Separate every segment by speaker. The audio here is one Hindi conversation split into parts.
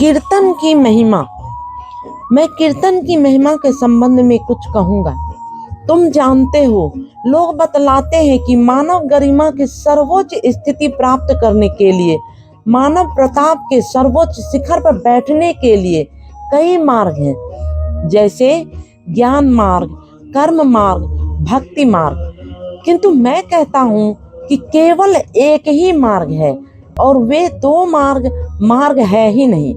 Speaker 1: कीर्तन की महिमा। मैं कीर्तन की महिमा के संबंध में कुछ कहूंगा। तुम जानते हो, लोग बतलाते हैं कि मानव गरिमा की सर्वोच्च स्थिति प्राप्त करने के लिए, मानव प्रताप के सर्वोच्च शिखर पर बैठने के लिए कई मार्ग हैं, जैसे ज्ञान मार्ग, कर्म मार्ग, भक्ति मार्ग। किंतु मैं कहता हूँ कि केवल एक ही मार्ग है, और वे दो मार्ग है ही नहीं।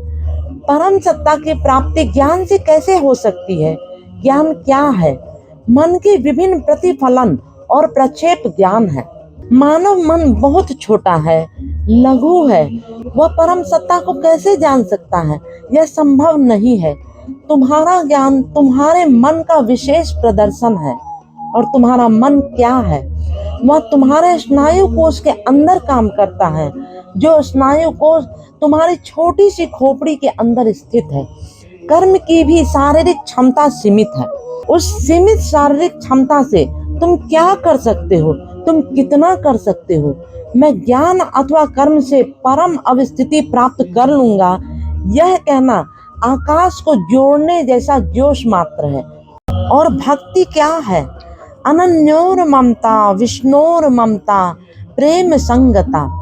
Speaker 1: परम सत्ता की प्राप्ति ज्ञान से कैसे हो सकती है? ज्ञान क्या है? मन के विभिन्न प्रतिफलन और प्रक्षेप ज्ञान है। मानव मन बहुत छोटा है, लघु है। वह परम सत्ता को कैसे जान सकता है? यह संभव नहीं है। तुम्हारा ज्ञान तुम्हारे मन का विशेष प्रदर्शन है। और तुम्हारा मन क्या है? वह तुम्हारे स्नायु कोश के अंदर काम करता है, जो स्नायु कोश तुम्हारी छोटी सी खोपड़ी के अंदर स्थित है। कर्म की भी शारीरिक क्षमता सीमित है। उस सीमित शारीरिक क्षमता से तुम क्या कर सकते हो? तुम कितना कर सकते हो? मैं ज्ञान अथवा कर्म से परम अवस्थिति प्राप्त कर लूंगा, यह कहना आकाश को जोड़ने जैसा जोश मात्र है। और भक्ति क्या है? अनन्योर ममता, विष्णोर ममता, प्रेम संगता।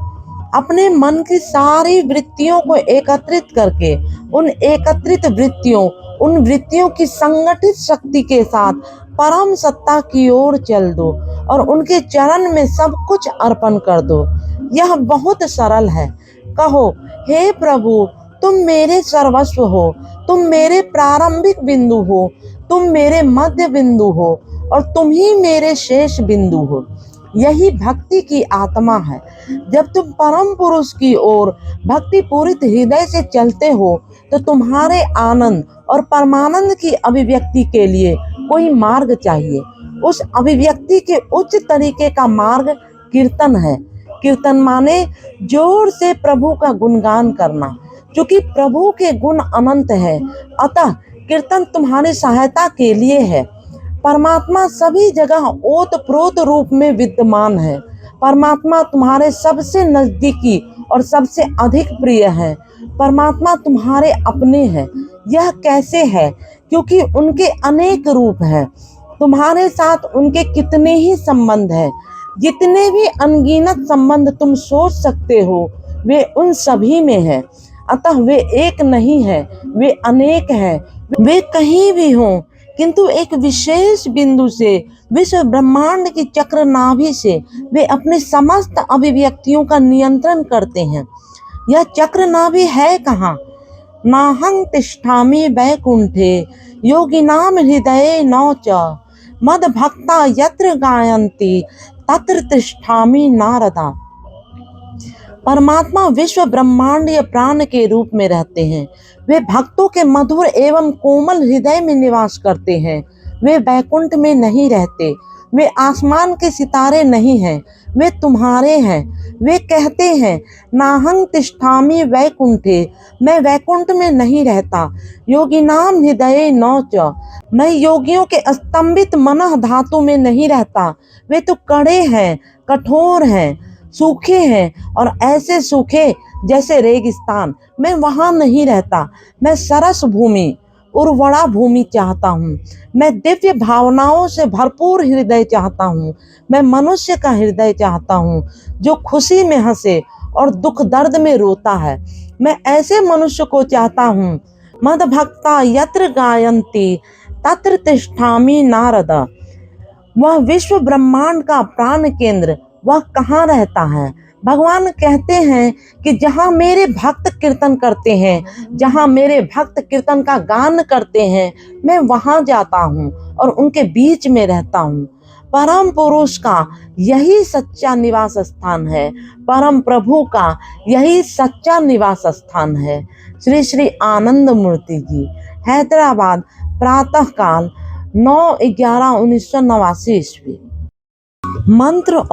Speaker 1: अपने मन की सारी वृत्तियों को एकत्रित करके उन वृत्तियों की संगठित शक्ति के साथ परम सत्ता की ओर चल दो और उनके चरण में सब कुछ अर्पण कर दो। यह बहुत सरल है। कहो, हे प्रभु, तुम मेरे सर्वस्व हो, तुम मेरे प्रारंभिक बिंदु हो, तुम मेरे मध्य बिंदु हो, और तुम ही मेरे शेष बिंदु हो। यही भक्ति की आत्मा है। जब तुम परम पुरुष की ओर भक्ति पूरित हृदय से चलते हो, तो तुम्हारे आनंद और परमानंद की अभिव्यक्ति के लिए कोई मार्ग चाहिए। उस अभिव्यक्ति के उच्च तरीके का मार्ग कीर्तन है। कीर्तन माने जोर से प्रभु का गुणगान करना। क्योंकि प्रभु के गुण अनंत है, अतः कीर्तन तुम्हारी सहायता के लिए है। परमात्मा सभी जगह ओतप्रोत रूप में विद्यमान है। परमात्मा तुम्हारे सबसे नजदीकी और सबसे अधिक प्रिय है। परमात्मा तुम्हारे अपने हैं। यह कैसे है? क्योंकि उनके अनेक रूप हैं। तुम्हारे साथ उनके कितने ही संबंध हैं। जितने भी अनगिनत संबंध तुम सोच सकते हो, वे उन सभी में हैं। अतः वे एक नहीं है, वे अनेक हैं। वे कहीं भी हों, किंतु एक विशेष बिंदु से, विश्व ब्रह्मांड की चक्र नाभि से वे अपने समस्त अभिव्यक्तियों का नियंत्रण करते हैं। यह चक्र नाभि है कहाँ? नाहं तिष्ठामि वैकुंठे योगिनाम हृदये नौ च मद भक्ता यत्र गायन्ति तत्र तिष्ठामि नारदा। परमात्मा विश्व ब्रह्मांडीय प्राण के रूप में रहते हैं। वे भक्तों के मधुर एवं कोमल हृदय में निवास करते हैं। वे वैकुंठ में नहीं रहते। वे आसमान के सितारे नहीं हैं, वे तुम्हारे हैं। वे कहते हैं, नाहं तिष्ठामि वैकुंठे, मैं वैकुंठ में नहीं रहता। योगिनाम हृदये नौ च, मैं योगियों के स्तंभित मनः धातु में नहीं रहता। वे तो कड़े हैं, कठोर हैं, सूखे हैं, और ऐसे सूखे जैसे रेगिस्तान। मैं वहां नहीं रहता। मैं सरस भूमि, उर्वरा भूमि चाहता हूँ। मैं दिव्य भावनाओं से भरपूर हृदय चाहता हूँ। मैं मनुष्य का हृदय चाहता हूँ, जो खुशी में हंसे और दुख दर्द में रोता है। मैं ऐसे मनुष्य को चाहता हूँ। मद भक्ता यत्र गायन्ति तत्र तिष्ठामि नारद। वह विश्व ब्रह्मांड का प्राण केंद्र, वह कहाँ रहता है? भगवान कहते हैं कि जहाँ मेरे भक्त कीर्तन करते हैं, जहाँ मेरे भक्त कीर्तन का गान करते हैं, मैं वहाँ जाता हूँ और उनके बीच में रहता हूँ। परम पुरुष का यही सच्चा निवास स्थान है। परम प्रभु का यही सच्चा निवास स्थान है। श्री श्री आनंद मूर्ति जी, हैदराबाद, प्रातः काल 9/11/1989 ईस्वी। मंत्र